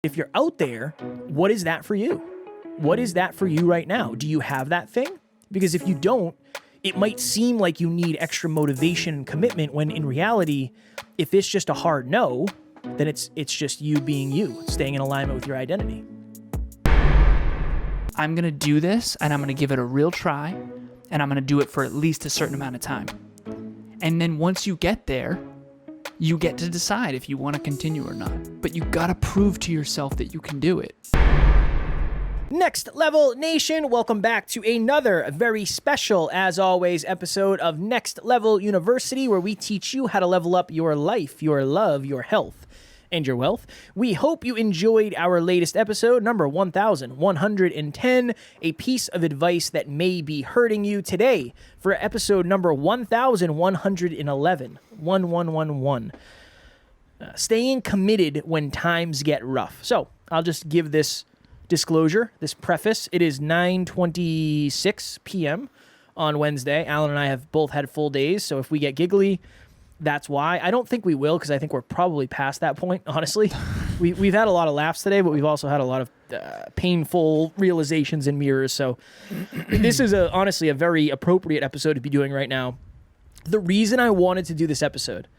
If you're out there, what is that for you? What is that for you right now? Do you have that thing? Because if you don't, it might seem like you need extra motivation and commitment when in reality, if it's just a hard no, then it's just you being you, staying in alignment with your identity. I'm going to do this and I'm going to give it a real try and I'm going to do it for at least a certain amount of time. And then once you get there, you get to decide if you want to continue or not. But you got to prove to yourself that you can do it. Next Level Nation, welcome back to another very special, as always, episode of Next Level University, where we teach you how to level up your life, your love, your health, and your wealth. We hope you enjoyed our latest episode, number 1110, a piece of advice that may be hurting you today for episode number 1111, 1111. Staying committed when times get rough. So I'll just give this disclosure, this preface. It is 9:26 p.m. on Wednesday. Alan and I have both had full days, so if we get giggly, that's why. I don't think we will, because I think we're probably past that point, honestly. We've had a lot of laughs today, but we've also had a lot of painful realizations and mirrors, so this is honestly a very appropriate episode to be doing right now. The reason I wanted to do this episode,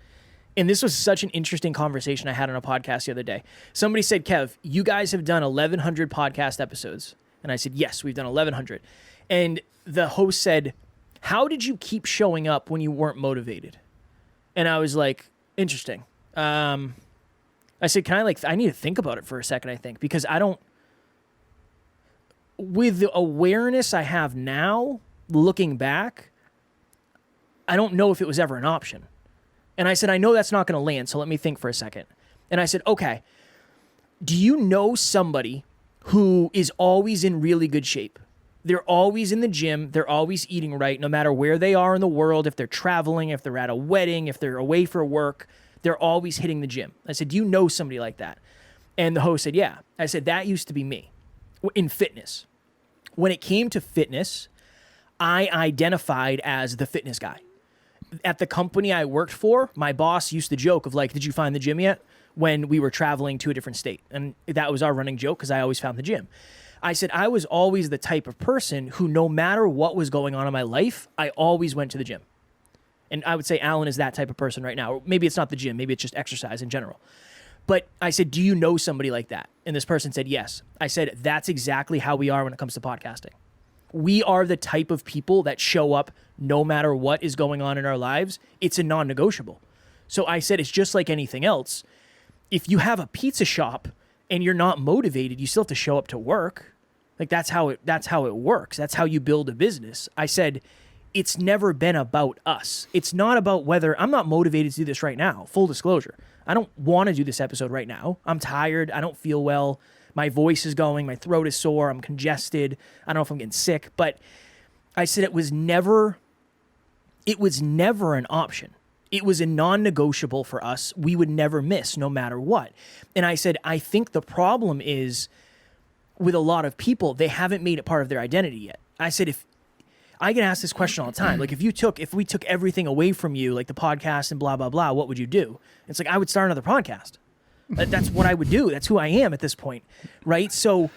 and this was such an interesting conversation I had on a podcast the other day. Somebody said, Kev, you guys have done 1,100 podcast episodes. And I said, yes, we've done 1,100. And the host said, how did you keep showing up when you weren't motivated? And I was like, interesting. I said, I need to think about it for a second, I think, because with the awareness I have now, looking back, I don't know if it was ever an option. And I said, I know that's not going to land, so let me think for a second. And I said, okay, do you know somebody who is always in really good shape? They're always in the gym. They're always eating right, no matter where they are in the world, if they're traveling, if they're at a wedding, if they're away for work, they're always hitting the gym. I said, do you know somebody like that? And the host said, yeah. I said, that used to be me in fitness. When it came to fitness, I identified as the fitness guy. At the company I worked for, my boss used to joke of like, did you find the gym yet? When we were traveling to a different state. And that was our running joke because I always found the gym. I said, I was always the type of person who no matter what was going on in my life, I always went to the gym. And I would say Alan is that type of person right now. Or maybe it's not the gym. Maybe it's just exercise in general. But I said, do you know somebody like that? And this person said, yes. I said, that's exactly how we are when it comes to podcasting. We are the type of people that show up no matter what is going on in our lives. It's a non-negotiable. So I said, it's just like anything else. If you have a pizza shop and you're not motivated, you still have to show up to work. Like that's how it works. That's how you build a business. I said, it's never been about us. It's not about whether I'm not motivated to do this right now. Full disclosure. I don't want to do this episode right now. I'm tired. I don't feel well. My voice is going, my throat is sore, I'm congested. I don't know if I'm getting sick, but I said it was never an option. It was a non-negotiable for us. We would never miss no matter what. And I said, I think the problem is with a lot of people, they haven't made it part of their identity yet. I said, if I get asked this question all the time, like if we took everything away from you, like the podcast and blah, blah, blah, what would you do? It's like, I would start another podcast. That's what I would do. That's who I am at this point, right? So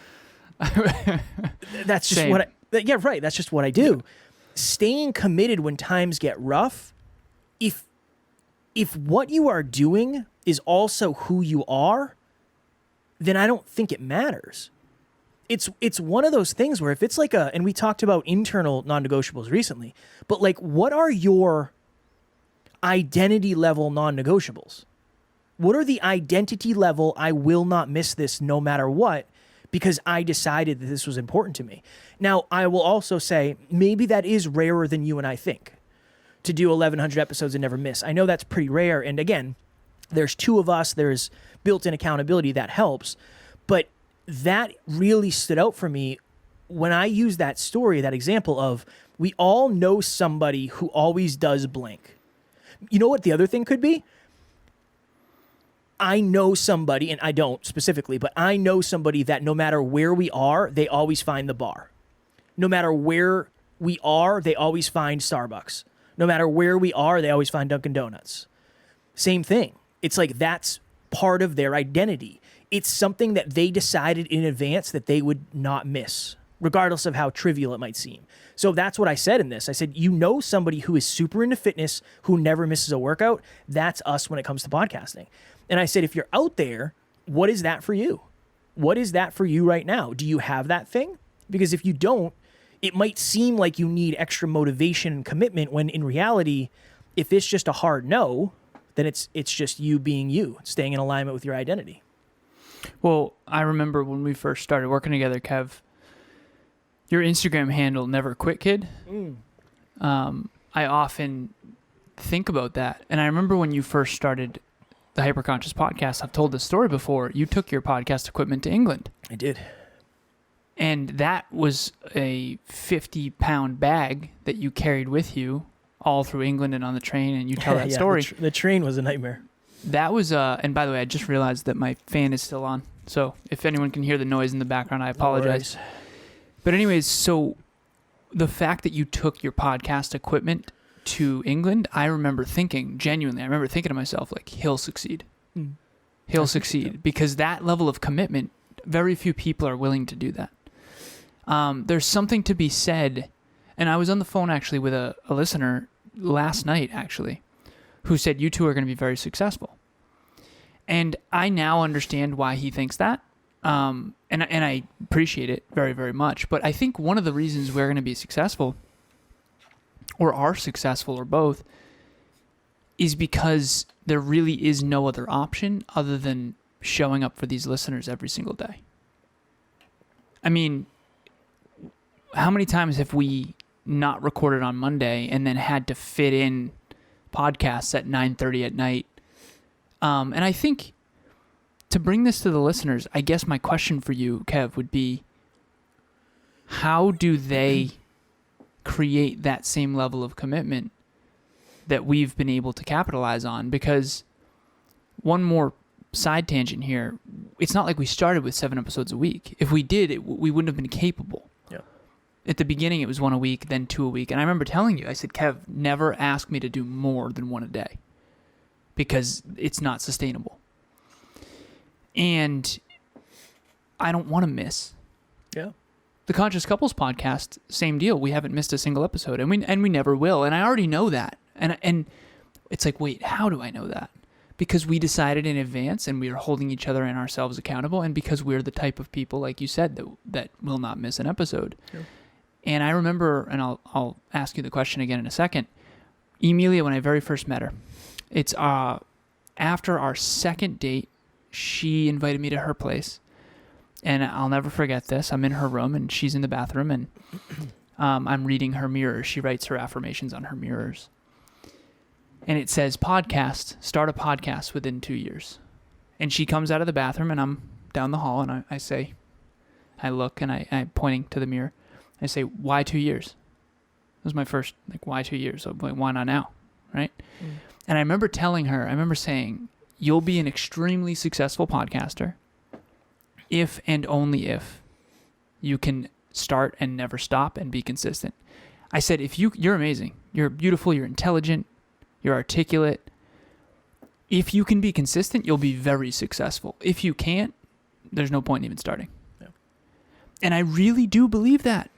that's just Same. That's just what I do. Yeah. Staying committed when times get rough, if what you are doing is also who you are, then I don't think it matters. It's one of those things where if it's like and we talked about internal non-negotiables recently, but like what are your identity level non-negotiables? What are the identity level, I will not miss this no matter what, because I decided that this was important to me. Now, I will also say, maybe that is rarer than you and I think, to do 1,100 episodes and never miss. I know that's pretty rare, and again, there's two of us, there's built-in accountability, that helps, but that really stood out for me when I used that story, that example of, we all know somebody who always does blank. You know what the other thing could be? I know somebody, and I don't specifically, but I know somebody that no matter where we are, they always find the bar. No matter where we are, they always find Starbucks. No matter where we are, they always find Dunkin' Donuts. Same thing. It's like that's part of their identity. it's something that they decided in advance that they would not miss, regardless of how trivial it might seem. So that's what I said in this. I said, somebody who is super into fitness, who never misses a workout. That's us when it comes to podcasting. And I said, if you're out there, what is that for you? What is that for you right now? Do you have that thing? Because if you don't, it might seem like you need extra motivation and commitment, when in reality, if it's just a hard no, then it's just you being you, staying in alignment with your identity. Well, I remember when we first started working together, Kev, your Instagram handle, Never Quit Kid. I often think about that. And I remember when you first started the Hyperconscious podcast, I've told this story before, you took your podcast equipment to England. I did. And that was a 50-pound bag that you carried with you all through England and on the train, and you tell that story. The train was a nightmare. That was, and by the way, I just realized that my fan is still on. So if anyone can hear the noise in the background, I apologize. No worries. But anyways, so the fact that you took your podcast equipment to England, I remember thinking to myself, like, he'll succeed. He'll succeed. Because that level of commitment, very few people are willing to do that. There's something to be said, and I was on the phone actually with a listener last night, actually, who said, you two are going to be very successful. And I now understand why he thinks that. And I appreciate it very, very much. But I think one of the reasons we're going to be successful, or are successful, or both, is because there really is no other option other than showing up for these listeners every single day. I mean, how many times have we not recorded on Monday and then had to fit in podcasts at 9:30 at night? And I think, to bring this to the listeners, I guess my question for you, Kev, would be, how do they create that same level of commitment that we've been able to capitalize on? Because one more side tangent here, it's not like we started with 7 episodes a week. If we did, we wouldn't have been capable. Yeah. At the beginning, it was 1 a week, then 2 a week. And I remember telling you, I said, Kev, never ask me to do more than 1 a day, because it's not sustainable. And I don't want to miss. Yeah. The Conscious Couples podcast, same deal. We haven't missed a single episode, and we never will. And I already know that. And it's like, wait, how do I know that? Because we decided in advance, and we are holding each other and ourselves accountable, and because we're the type of people, like you said, that will not miss an episode. Yeah. And I remember, and I'll ask you the question again in a second, Emilia, when I very first met her, it's after our second date, she invited me to her place, and I'll never forget this. I'm in her room, and she's in the bathroom, and I'm reading her mirrors. She writes her affirmations on her mirrors. And it says, start a podcast within 2 years. And she comes out of the bathroom, and I'm down the hall, and I look, and I'm pointing to the mirror. I say, why 2 years? That was my first, why 2 years? So, why not now, right? And I remember saying, you'll be an extremely successful podcaster if and only if you can start and never stop and be consistent. I said, you're amazing. You're beautiful. You're intelligent. You're articulate. If you can be consistent, you'll be very successful. If you can't, there's no point in even starting. Yeah. And I really do believe that.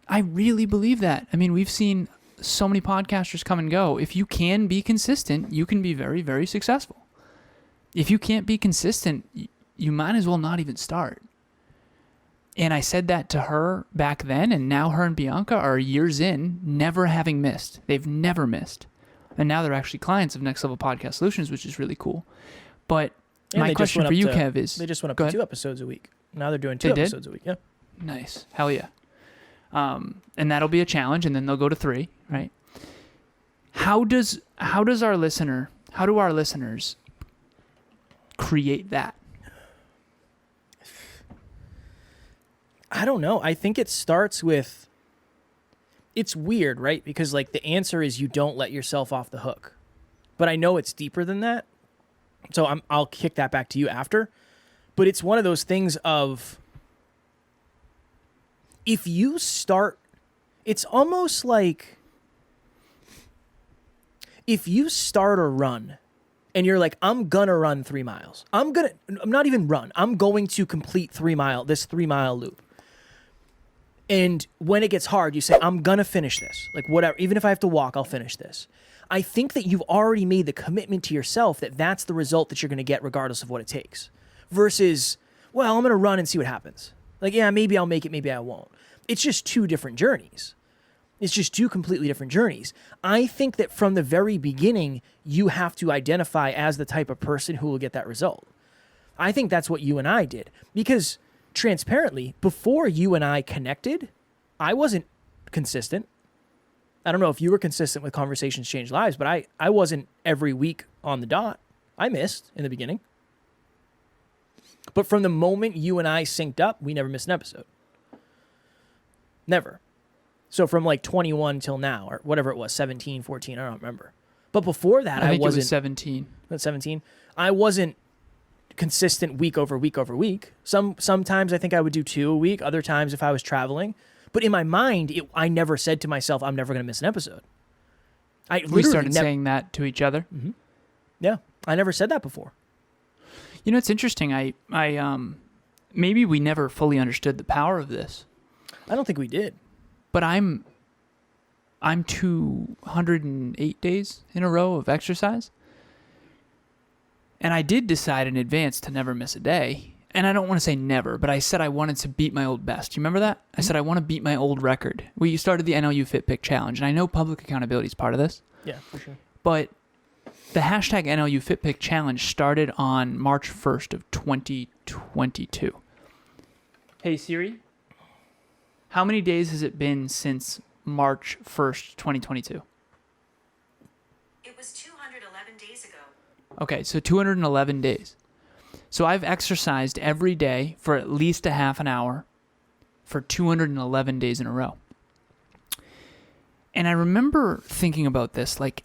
I really believe that. I mean, we've seen so many podcasters come and go. If you can be consistent, you can be very, very successful. If you can't be consistent, you might as well not even start. And I said that to her back then, and now her and Bianca are years in, never having missed. They've never missed. And now they're actually clients of Next Level Podcast Solutions, which is really cool. But my question for you, Kev, is... They just went up to 2 episodes a week. Now they're doing 2 episodes a week. Yeah. Nice. Hell yeah. And that'll be a challenge, and then they'll go to 3, right? How do our listeners create that? I don't know. I think it starts with, it's weird, right? Because the answer is you don't let yourself off the hook. But I know it's deeper than that. So I'll kick that back to you after. But it's one of those things of, if you start, it's almost like if you start a run and you're like, I'm gonna run 3 miles. I'm not even run. I'm going to complete this 3 mile loop. And when it gets hard, you say, I'm gonna finish this. Like whatever, even if I have to walk, I'll finish this. I think that you've already made the commitment to yourself that that's the result that you're gonna get regardless of what it takes. Versus, well, I'm gonna run and see what happens. Like, yeah, maybe I'll make it, maybe I won't. It's just two different journeys. It's just two completely different journeys. I think that from the very beginning, you have to identify as the type of person who will get that result. I think that's what you and I did. Because transparently, before you and I connected, I wasn't consistent. I don't know if you were consistent with Conversations Change Lives, but I wasn't every week on the dot. I missed in the beginning. But from the moment you and I synced up, we never missed an episode. Never. So from like 21 till now, or whatever it was, 17, 14, I don't remember. But before that, I think wasn't. It was 17. That's 17. I wasn't consistent week over week over week. Sometimes I think I would do 2 a week. Other times if I was traveling. But in my mind, I never said to myself, I'm never going to miss an episode. We started saying that to each other. Mm-hmm. Yeah. I never said that before. You know, it's interesting. I maybe we never fully understood the power of this. I don't think we did. But I'm 208 days in a row of exercise. And I did decide in advance to never miss a day. And I don't want to say never, but I said I wanted to beat my old best. You remember that? Mm-hmm. I said I want to beat my old record. We started the NLU Fit Pick Challenge, and I know public accountability is part of this. Yeah, for sure. But the hashtag NLU Fit Pick Challenge started on March 1st of 2022. Hey, Siri. How many days has it been since March 1st, 2022? It was 211 days ago. Okay, so 211 days. So I've exercised every day for at least a half an hour for 211 days in a row. And I remember thinking about this, like,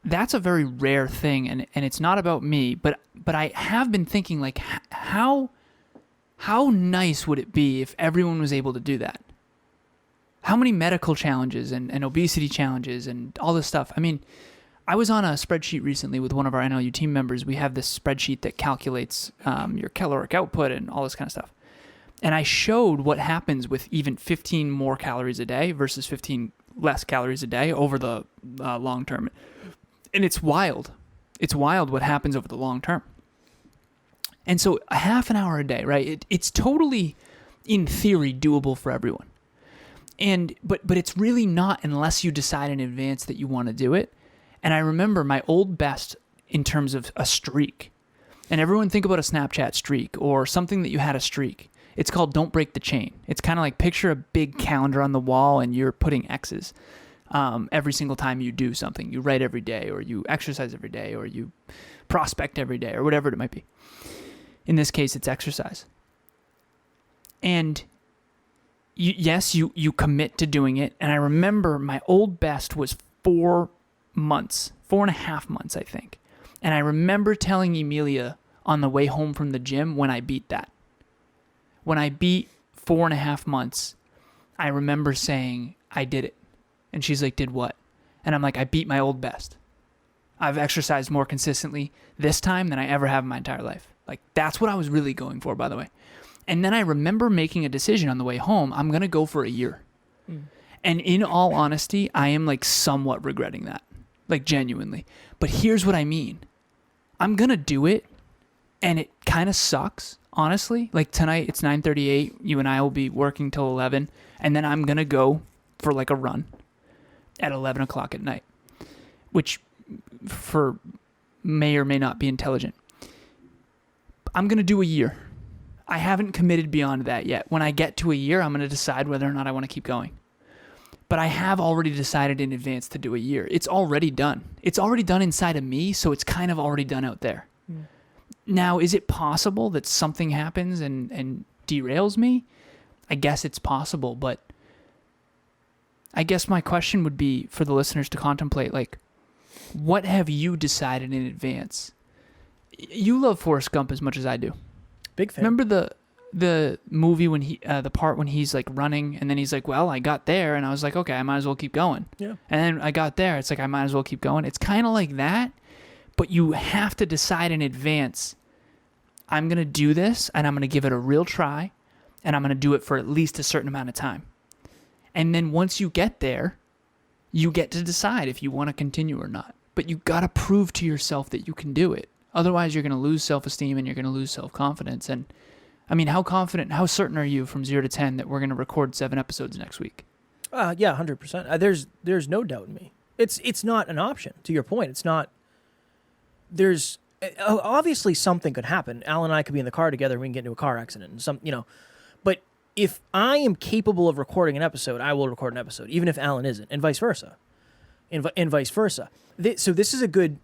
that's a very rare thing, and it's not about me, but I have been thinking, like, how nice would it be if everyone was able to do that? How many medical challenges and obesity challenges and all this stuff? I mean, I was on a spreadsheet recently with one of our NLU team members. We have this spreadsheet that calculates your caloric output and all this kind of stuff. And I showed what happens with even 15 more calories a day versus 15 less calories a day over the long term. And it's wild. It's wild what happens over the long term. And so a half an hour a day, right? It's totally, in theory, doable for everyone. But it's really not unless you decide in advance that you want to do it. And I remember my old best in terms of a streak. And everyone think about a Snapchat streak or something that you had a streak. It's called Don't Break the Chain. It's kind of like picture a big calendar on the wall and you're putting X's every single time you do something. You write every day, or you exercise every day, or you prospect every day, or whatever it might be. In this case, it's exercise. And you commit to doing it. And I remember my old best was 4 months, 4.5 months, I think. And I remember telling Emilia on the way home from the gym when I beat that. When I beat 4.5 months, I remember saying, I did it. And she's like, did what? And I'm like, I beat my old best. I've exercised more consistently this time than I ever have in my entire life. Like, that's what I was really going for, by the way. And then I remember making a decision on the way home, I'm going to go for a year. Mm. And in all honesty, I am like somewhat regretting that. Like, genuinely. But here's what I mean. I'm going to do it, and it kind of sucks, honestly. Like, tonight, it's 9:38. You and I will be working till 11, and then I'm going to go for like a run at 11 o'clock at night, which for may or may not be intelligent. I'm going to do a year. I haven't committed beyond that yet. When I get to a year, I'm going to decide whether or not I want to keep going. But I have already decided in advance to do a year. It's already done. It's already done inside of me, so it's kind of already done out there. Mm. Now, is it possible that something happens and derails me? I guess it's possible, but I guess my question would be for the listeners to contemplate, like, what have you decided in advance? You love Forrest Gump as much as I do. Big fan. Remember the movie when the part when he's like running and then he's like, well, I got there and I was like, okay, I might as well keep going. Yeah. And then I got there. It's like, I might as well keep going. It's kind of like that, But you have to decide in advance, I'm going to do this and I'm going to give it a real try and I'm going to do it for at least a certain amount of time. And then once you get there, you get to decide if you want to continue or not. But you got to prove to yourself that you can do it. Otherwise, you're going to lose self-esteem and you're going to lose self-confidence. And I mean, how certain are you from 0 to 10 that we're going to record 7 episodes next week? Yeah, 100%. There's no doubt in me. It's not an option. To your point, it's not. There's obviously something could happen. Alan and I could be in the car together. We can get into a car accident and But if I am capable of recording an episode, I will record an episode, even if Alan isn't, and vice versa, and vice versa. So this is a good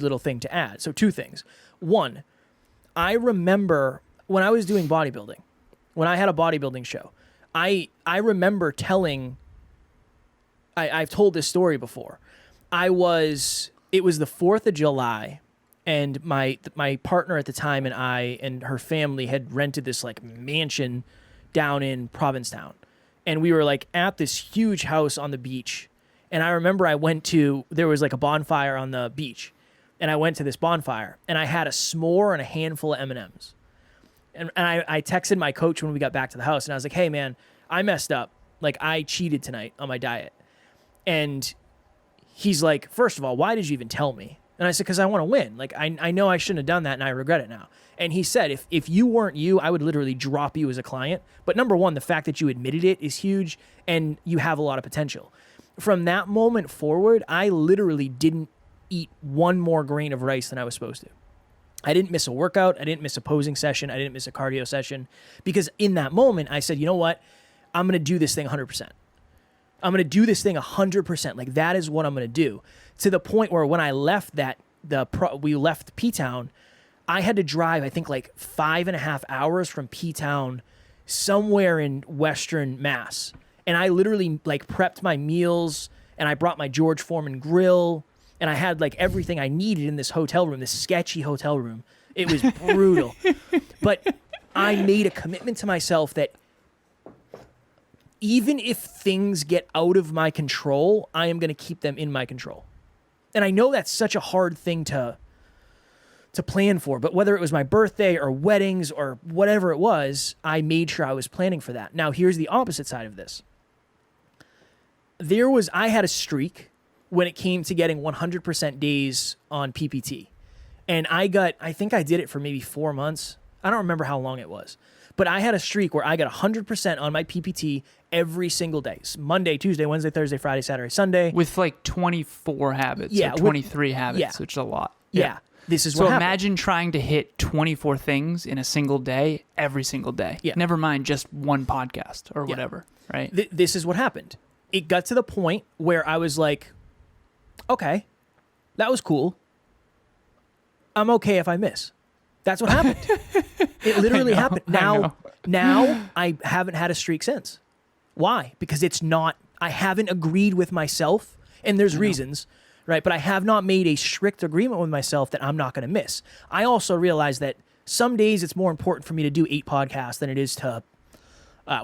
little thing to add. So 2 things. 1, I remember when I was doing bodybuilding, when I had a bodybuilding show, I remember telling. I've told this story before. It was the 4th of July, and my partner at the time and I and her family had rented this like mansion down in Provincetown, and we were like at this huge house on the beach. And I remember there was like a bonfire on the beach, and I went to this bonfire, and I had a s'more and a handful of M&Ms. And I texted my coach when we got back to the house, and I was like, hey man, I messed up. Like, I cheated tonight on my diet. And he's like, first of all, why did you even tell me? And I said, because I want to win. Like, I know I shouldn't have done that, and I regret it now. And he said, if you weren't you, I would literally drop you as a client. But number one, the fact that you admitted it is huge, and you have a lot of potential. From that moment forward, I literally didn't eat one more grain of rice than I was supposed to. I didn't miss a workout. I didn't miss a posing session. I didn't miss a cardio session. Because in that moment, I said, you know what? I'm going to do this thing 100%. I'm going to do this thing 100%. Like, that is what I'm going to do. To the point where when I left we left P-Town, I had to drive, I think, like 5.5 hours from P-Town somewhere in Western Mass. And I literally like prepped my meals, and I brought my George Foreman grill, and I had like everything I needed in this hotel room, this sketchy hotel room. It was brutal. But I made a commitment to myself that even if things get out of my control, I am going to keep them in my control. And I know that's such a hard thing to plan for, but whether it was my birthday or weddings or whatever it was, I made sure I was planning for that. Now, here's the opposite side of this. I had a streak when it came to getting 100% days on PPT. And I think I did it for maybe 4 months. I don't remember how long it was. But I had a streak where I got 100% on my PPT every single day. Monday, Tuesday, Wednesday, Thursday, Friday, Saturday, Sunday. With like 24 habits or 23 habits, which is a lot. Yeah. This is so what imagine trying to hit 24 things in a single day, every single day. Yeah. Never mind just one podcast or whatever, right? This is what happened. It got to the point where I was like, okay, that was cool. I'm okay if I miss. That's what happened. It literally happened. Now I haven't had a streak since. Why? Because I haven't agreed with myself, and there's reasons, right? But I have not made a strict agreement with myself that I'm not going to miss. I also realize that some days it's more important for me to do 8 podcasts than it is to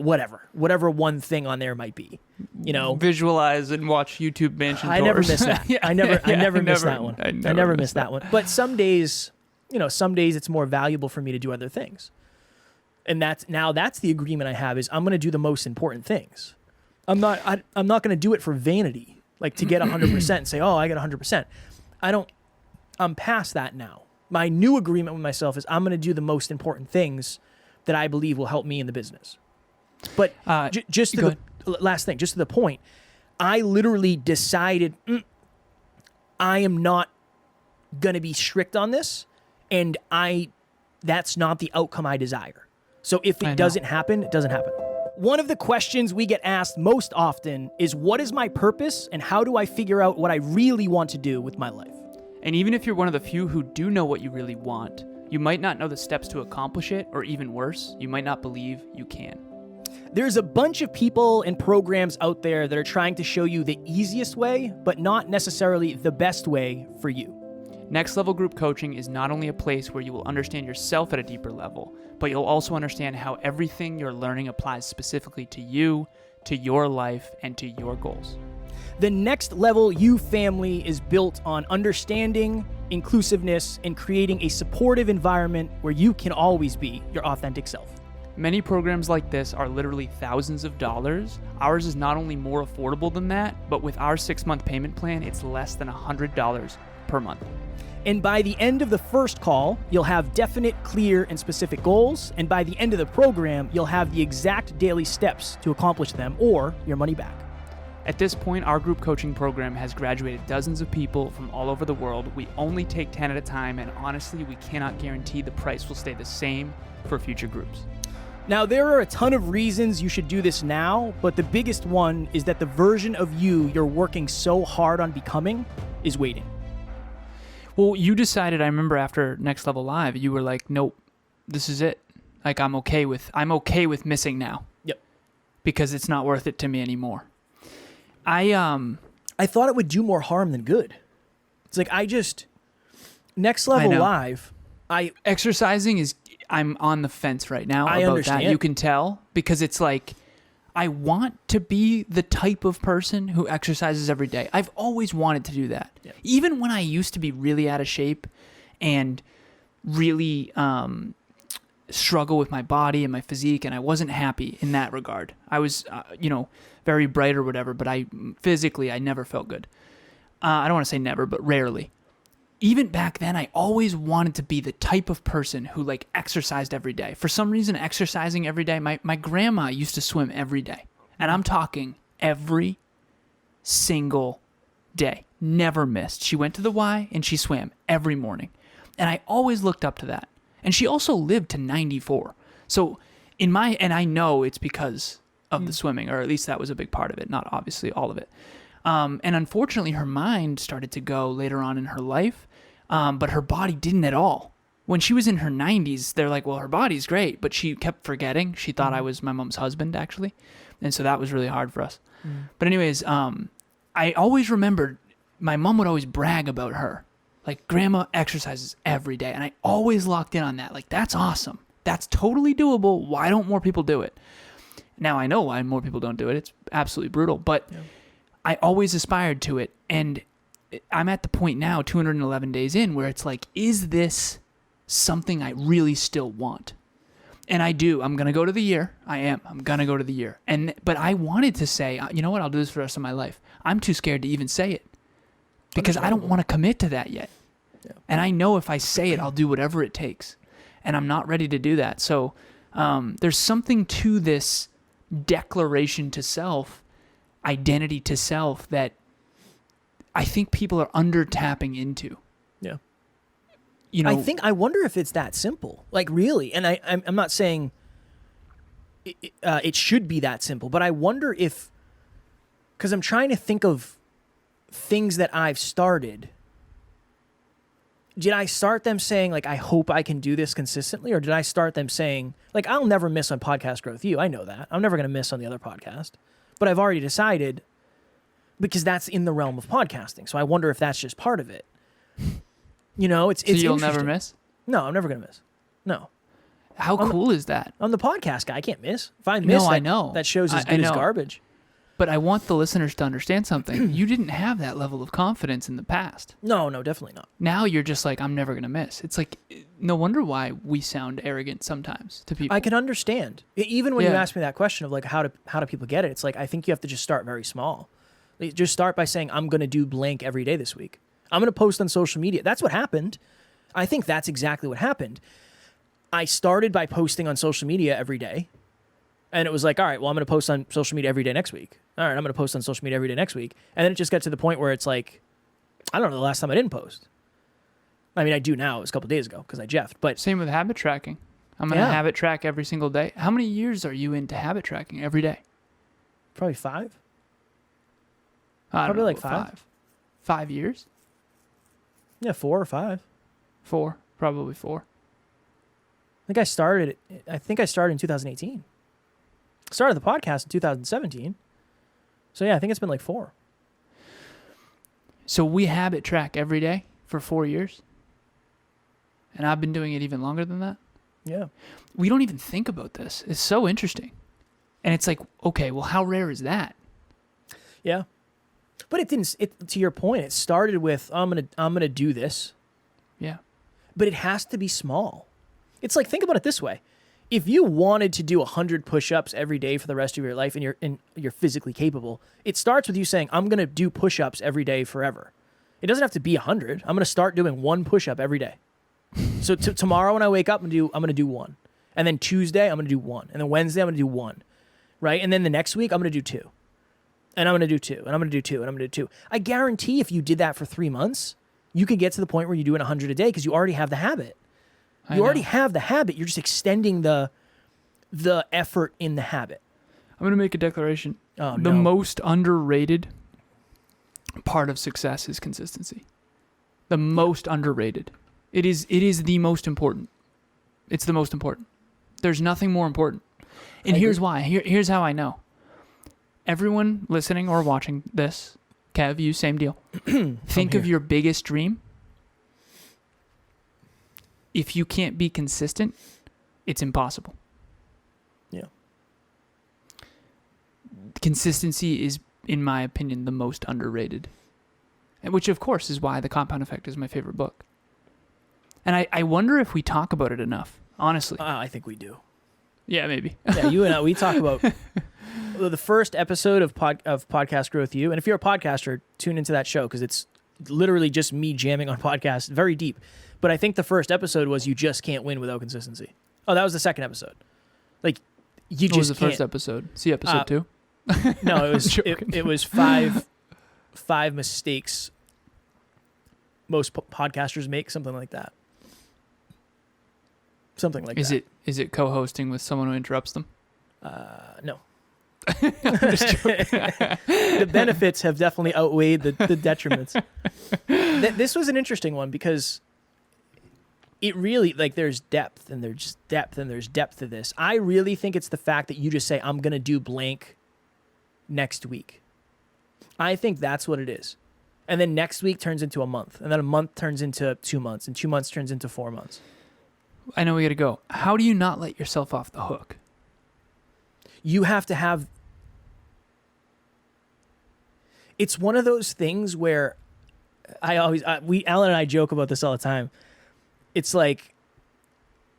whatever one thing on there might be, visualize and watch YouTube mansion tours. I never miss that. I never miss that one. I never miss that one. But some days it's more valuable for me to do other things. And that's the agreement I have is I'm going to do the most important things. I'm not going to do it for vanity, like to get 100% and say, oh, I got 100%. I'm past that now. My new agreement with myself is I'm going to do the most important things that I believe will help me in the business. But just to the last thing, just to the point, I literally decided I am not going to be strict on this, and that's not the outcome I desire. So if it doesn't happen, it doesn't happen. One of the questions we get asked most often is, what is my purpose, and how do I figure out what I really want to do with my life? And even if you're one of the few who do know what you really want, you might not know the steps to accomplish it, or even worse, you might not believe you can. There's a bunch of people and programs out there that are trying to show you the easiest way, but not necessarily the best way for you. Next Level Group Coaching is not only a place where you will understand yourself at a deeper level, but you'll also understand how everything you're learning applies specifically to you, to your life, and to your goals. The Next Level You family is built on understanding, inclusiveness, and creating a supportive environment where you can always be your authentic self. Many programs like this are literally thousands of dollars. Ours is not only more affordable than that, but with our 6-month payment plan, it's less than $100 per month. And by the end of the first call, you'll have definite, clear, and specific goals. And by the end of the program, you'll have the exact daily steps to accomplish them or your money back. At this point, our group coaching program has graduated dozens of people from all over the world. We only take 10 at a time, and honestly, we cannot guarantee the price will stay the same for future groups. Now, there are a ton of reasons you should do this now, but the biggest one is that the version of you you're working so hard on becoming is waiting. Well, you decided, I remember after Next Level Live, you were like, nope, this is it. Like, I'm okay with missing now. Yep. Because it's not worth it to me anymore. I thought it would do more harm than good. It's like, Next Level Live, exercising is, I'm on the fence right now I about understand. that. You can tell, because it's like, I want to be the type of person who exercises every day. I've always wanted to do that. Yeah. Even when I used to be really out of shape and really struggle with my body and my physique, and I wasn't happy in that regard. I was, very bright or whatever, but I never felt good. I don't want to say never, but rarely. Even back then, I always wanted to be the type of person who like exercised every day. For some reason, exercising every day, my grandma used to swim every day. And I'm talking every single day. Never missed. She went to the Y and she swam every morning. And I always looked up to that. And she also lived to 94. So and I know it's because of the swimming, or at least that was a big part of it, not obviously all of it. And unfortunately, her mind started to go later on in her life, but her body didn't at all. When she was in her 90s, they're like, well, her body's great, but she kept forgetting. She thought I was my mom's husband, actually. And so that was really hard for us. But anyways, I always remembered my mom would always brag about her. Like, grandma exercises every day. And I always locked in on that. Like, that's awesome. That's totally doable. Why don't more people do it? Now I know why more people don't do it. It's absolutely brutal. But I always aspired to it, and I'm at the point now, 211 days in, where it's like, is this something I really still want? And I do. I'm going to go to the year. I am. I'm going to go to the year. But I wanted to say, you know what? I'll do this for the rest of my life. I'm too scared to even say it because I don't want to commit to that yet. Yeah. And I know if I say it, I'll do whatever it takes. And I'm not ready to do that. So there's something to this declaration to self, identity to self, that I think people are under tapping into. Yeah. I wonder if it's that simple, like really. And I'm not saying it should be that simple, but I wonder if, because I'm trying to think of things that I've started. Did I start them saying, like, I hope I can do this consistently? Or did I start them saying, like, I'll never miss on Podcast Growth You. I know that. I'm never going to miss on the other podcast. But I've already decided, because that's in the realm of podcasting. So I wonder if that's just part of it. It's so you'll interesting. never miss? No, I'm never going to miss. No. How cool is that? I'm the podcast guy. I can't miss. If I miss, I know. That show's as good as garbage. But I want the listeners to understand something. You didn't have that level of confidence in the past. No, definitely not. Now you're just like, I'm never going to miss. It's like, no wonder why we sound arrogant sometimes to people. I can understand. Even when you ask me that question of like, how do people get it? It's like, I think you have to just start very small. Like, just start by saying, I'm going to do blank every day this week. I'm going to post on social media. That's what happened. I think that's exactly what happened. I started by posting on social media every day. And it was like, all right, well, I'm going to post on social media every day next week. All right, I'm going to post on social media every day next week. And then it just got to the point where it's like, I don't know the last time I didn't post. I mean, I do now. It was a couple days ago because I jeffed. But same with habit tracking. I'm going to habit track every single day. How many years are you into habit tracking every day? Probably 5. Probably like 5. 5 years? Yeah, 4 or 5. 4. Probably 4. I think I started in 2018. Started the podcast in 2017. So yeah, I think it's been like 4. So we habit track every day for 4 years. And I've been doing it even longer than that. Yeah. We don't even think about this. It's so interesting. And it's like, okay, well, how rare is that? Yeah. But it didn't. To your point, it started with I'm gonna do this, Yeah. but it has to be small. It's like, think about it this way: if you wanted to do 100 push-ups every day for the rest of your life, and you're physically capable, it starts with you saying, "I'm gonna do push-ups every day forever." It doesn't have to be 100. I'm gonna start doing one push-up every day. So tomorrow when I wake up, I'm gonna do one, and then Tuesday I'm gonna do one, and then Wednesday I'm gonna do one, right? And then the next week I'm gonna do two. And I'm going to do two, and I'm going to do two, and I'm going to do two. I guarantee if you did that for 3 months, you could get to the point where you're doing 100 a day because you already have the habit. You already have the habit. You're just extending the effort in the habit. I'm going to make a declaration. Oh, The no. most underrated part of success is consistency. The most underrated. It is the most important. It's the most important. There's nothing more important. And here's why. Here's how I know. Everyone listening or watching this, Kev, you, same deal. Think of your biggest dream. If you can't be consistent, it's impossible. Yeah. Consistency is, in my opinion, the most underrated. And which, of course, is why The Compound Effect is my favorite book. And I wonder if we talk about it enough, honestly. I think we do. Yeah, maybe. Yeah, you and I, we talk about the first episode of Podcast Growth You. And if you're a podcaster, tune into that show because it's literally just me jamming on podcasts, very deep. But I think the first episode was you just can't win without consistency. Oh, that was the second episode. Like, you What was just the can't. first episode? See episode 2? No, it was Joking. it was five mistakes most podcasters make, something like that. Something like that. Is it co-hosting with someone who interrupts them? No. The benefits have definitely outweighed the detriments. This was an interesting one because it really, like, there's depth and there's depth and there's depth to this. I really think it's the fact that you just say, I'm going to do blank next week. I think that's what it is. And then next week turns into a month. And then a month turns into 2 months. And 2 months turns into 4 months. I know we got to go. How do you not let yourself off the hook? You have to have... It's one of those things where Alan and I joke about this all the time. It's like,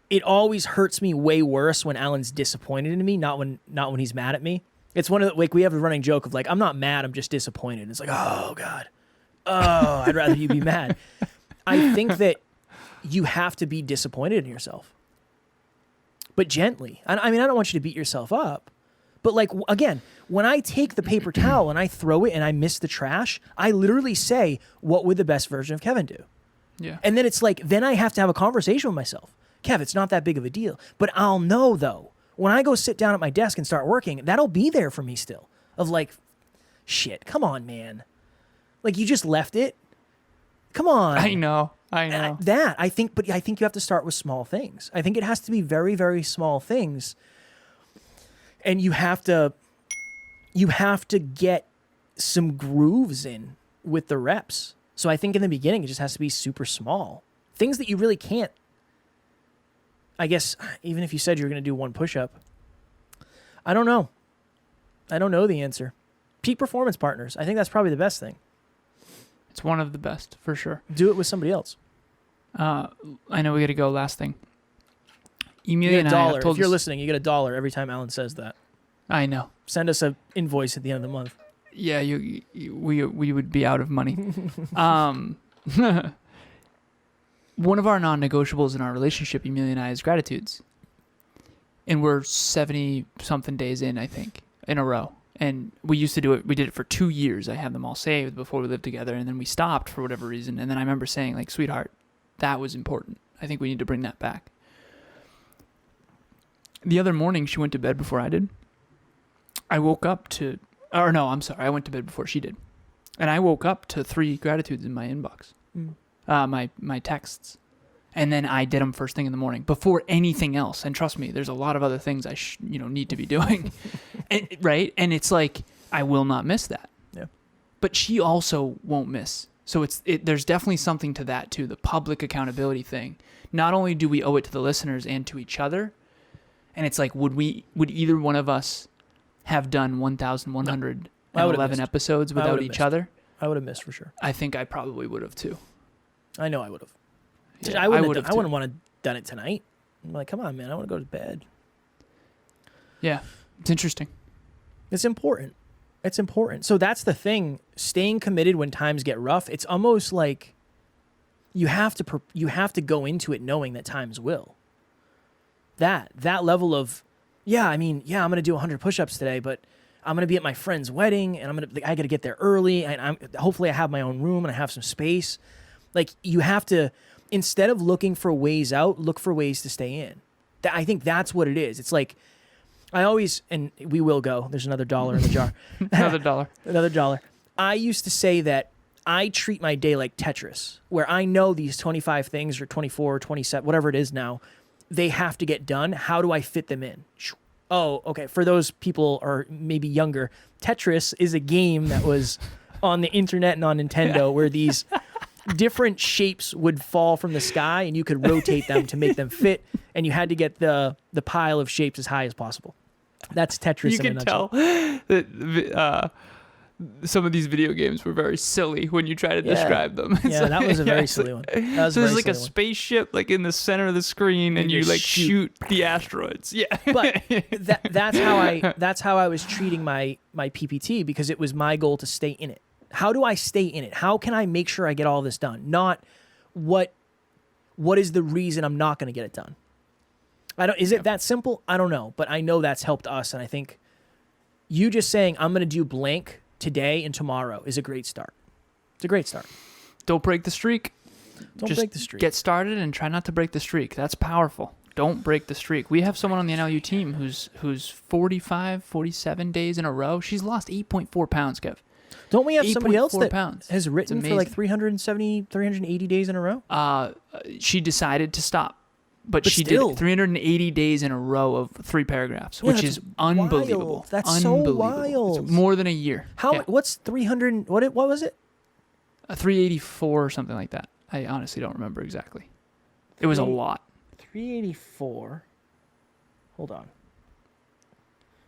it always hurts me way worse when Alan's disappointed in me, not when he's mad at me. It's one of the, like, we have a running joke of like, I'm not mad, I'm just disappointed. It's like, oh God. Oh, I'd rather you be mad. I think that you have to be disappointed in yourself, but gently. I mean, I don't want you to beat yourself up, but like, again, when I take the paper towel and I throw it and I miss the trash, I literally say, what would the best version of Kevin do? Yeah. And then it's like, then I have to have a conversation with myself. Kev, it's not that big of a deal, but I'll know though, when I go sit down at my desk and start working, that'll be there for me still of like, shit, come on, man. Like, you just left it. Come on. I know. I think you have to start with small things. I think it has to be very, very small things. And you have to get some grooves in with the reps. So I think in the beginning, it just has to be super small. Things that you really can't. I guess, even if you said you're going to do one push-up, I don't know. I don't know the answer. Peak performance partners. I think that's probably the best thing. It's one of the best, for sure. Do it with somebody else. I know we got to go. Last thing. You Emilia get and $1. I have told If you're us- listening, you get $1 every time Alan says that. I know. Send us an invoice at the end of the month. Yeah, we would be out of money. One of our non-negotiables in our relationship, Emilia and I, is gratitudes. And we're 70-something days in, I think, in a row. And we used to do it. We did it for 2 years. I had them all saved before we lived together. And then we stopped for whatever reason. And then I remember saying, like, sweetheart, that was important. I think we need to bring that back. The other morning, she went to bed before I did. I woke up to... Or no, I'm sorry. I went to bed before she did. And I woke up to 3 gratitudes in my inbox. My texts. And then I did them first thing in the morning before anything else. And trust me, there's a lot of other things I need to be doing. Right? And it's like, I will not miss that. Yeah. But she also won't miss. So there's definitely something to that too, the public accountability thing. Not only do we owe it to the listeners and to each other, and it's like, would either one of us have done 1,100 I and would've 11 missed. episodes I without would've each missed. other, I would have missed for sure. I think I probably would have too. I know I would have. Yeah, I wouldn't. would've I too. wouldn't want to done it tonight. I'm like, come on, man. I want to go to bed. Yeah, it's interesting. It's important. It's important. So that's the thing. Staying committed when times get rough. It's almost like you have to go into it knowing that times will. That level of, I'm gonna do 100 push-ups today, but I'm gonna be at my friend's wedding, and I gotta get there early, and hopefully I have my own room and I have some space. Like, you have to, instead of looking for ways out, look for ways to stay in. I think that's what it is. It's like, I always, and we will go, there's another $1 in the jar. Another $1. Another $1. I used to say that I treat my day like Tetris, where I know these 25 things or 24 or 27, whatever it is now, they have to get done. How do I fit them in? Oh, okay. For those people or maybe younger, Tetris is a game that was on the internet and on Nintendo where these different shapes would fall from the sky and you could rotate them to make them fit, and you had to get the pile of shapes as high as possible. That's Tetris You in a can nutshell. tell that some of these video games were very silly when you try to describe them. It's Yeah, that was a very it's silly one. That was so a there's very like a silly one. spaceship like in the center of the screen, and you just like shoot. shoot the asteroids. Yeah. But that's how I was treating my PPT, because it was my goal to stay in it. How do I stay in it? How can I make sure I get all this done? Not what is the reason I'm not going to get it done? Is it that simple? I don't know, but I know that's helped us, and I think you just saying I'm going to do blank today and tomorrow is a great start. It's a great start. Don't break the streak. Don't Just break the streak. Get started and try not to break the streak. That's powerful. Don't break the streak. We have someone on the NLU team who's 45, 47 days in a row. She's lost 8.4 pounds, Kev. Don't we have somebody else 8.4 that pounds. has written It's for like amazing. 370, 380 days in a row? She decided to stop. But she still. did 380 days in a row of 3 paragraphs, which that's is unbelievable. wild. That's so unbelievable. wild. It's more than a year. Yeah. What's 300? What was it? 384 or something like that. I honestly don't remember exactly. It was a lot. 384. Hold on.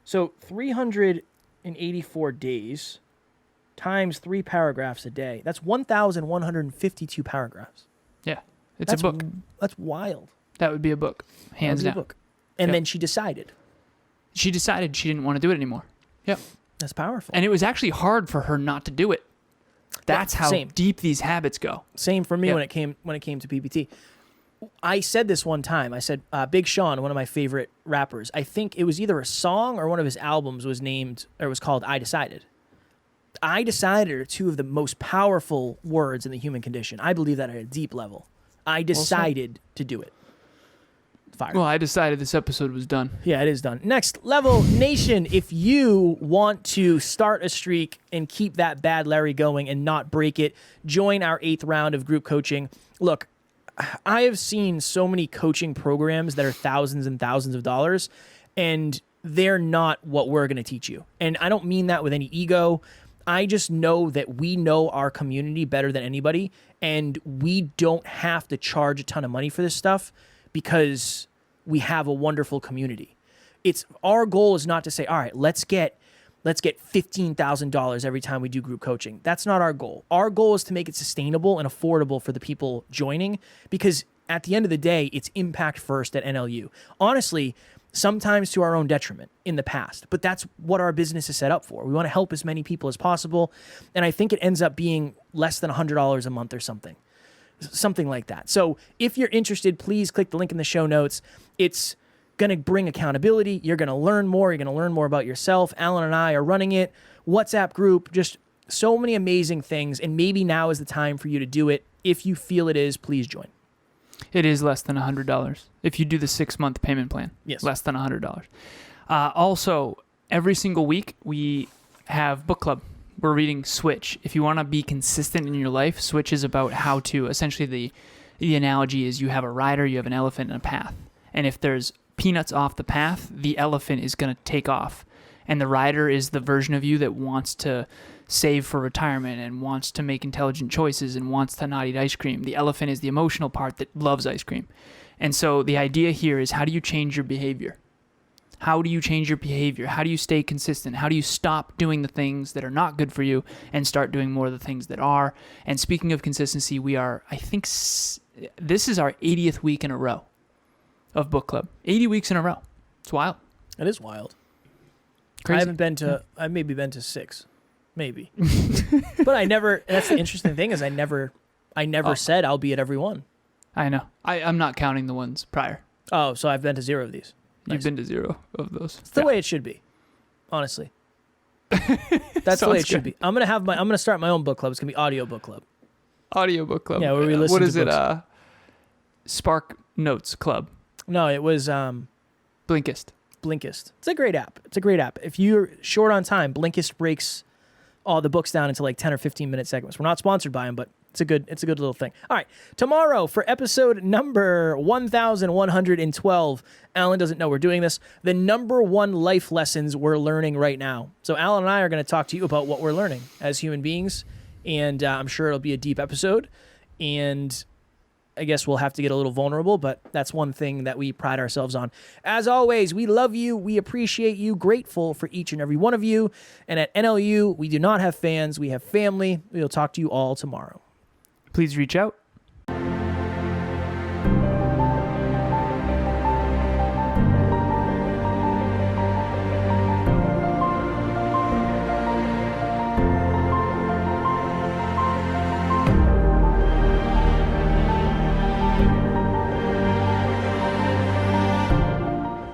So 384 days times 3 paragraphs a day. That's 1,152 paragraphs. Yeah. It's That's a book. That's wild. That would be a book. Hands That would be down. a book. And Yep. then she decided. She decided she didn't want to do it anymore. Yep. That's powerful. And it was actually hard for her not to do it. That's how same. deep these habits go. Same for me Yep. when it came to PPT. I said this one time. I said Big Sean, one of my favorite rappers. I think it was either a song or one of his albums was called "I Decided." I decided are two of the most powerful words in the human condition. I believe that at a deep level. I decided to do it. Fire. Well, I decided this episode was done. Yeah, it is done. Next level nation. If you want to start a streak and keep that bad Larry going and not break it, join our 8th round of group coaching. Look, I have seen so many coaching programs that are thousands and thousands of dollars, and they're not what we're going to teach you. And I don't mean that with any ego. I just know that we know our community better than anybody, and we don't have to charge a ton of money for this stuff because we have a wonderful community. It's our goal is not to say, all right, let's get $15,000 every time we do group coaching. That's not our goal. Our goal is to make it sustainable and affordable for the people joining, because at the end of the day, it's impact first at NLU. Honestly, sometimes to our own detriment in the past, but that's what our business is set up for. We want to help as many people as possible, and I think it ends up being less than $100 a month or something like that. So if you're interested, please click the link in the show notes. It's going to bring accountability. You're going to learn more. You're going to learn more about yourself. Alan and I are running it. WhatsApp group, just so many amazing things, and maybe now is the time for you to do it. If you feel it is, please join. It is less than $100 if you do the 6-month payment plan. Yes. Less than $100. Also, every single week we have book club. We're reading Switch. If you want to be consistent in your life, Switch is about how to, essentially the analogy is you have a rider, you have an elephant, and a path. And if there's peanuts off the path, the elephant is going to take off. And the rider is the version of you that wants to save for retirement and wants to make intelligent choices and wants to not eat ice cream. The elephant is the emotional part that loves ice cream. And so the idea here is, how do you change your behavior? How do you change your behavior? How do you stay consistent? How do you stop doing the things that are not good for you and start doing more of the things that are? And speaking of consistency, we are, I think, this is our 80th week in a row of book club. 80 weeks in a row. It's wild. It is wild. Crazy. I haven't been to. I've maybe been to 6, maybe. But I never. That's the interesting thing is I never said I'll be at every one. I know. I'm not counting the ones prior. Oh, so I've been to 0 of these. Nice. You've been to 0 of those. It's the way it should be, honestly. That's the way it should be. I'm gonna start my own book club. It's gonna be audio book club. Audio book club. Yeah, where we listen. What to is books. it? Spark Notes Club. No, it was Blinkist. Blinkist. It's a great app. If you're short on time, Blinkist breaks all the books down into like 10 or 15-minute segments. We're not sponsored by them, but it's a good little thing. All right, tomorrow for episode number 1112, Alan doesn't know we're doing this, the number 1 life lessons we're learning right now. So Alan and I are going to talk to you about what we're learning as human beings, and I'm sure it'll be a deep episode, and I guess we'll have to get a little vulnerable, but that's one thing that we pride ourselves on. As always, we love you. We appreciate you. Grateful for each and every one of you. And at NLU, we do not have fans. We have family. We'll talk to you all tomorrow. Please reach out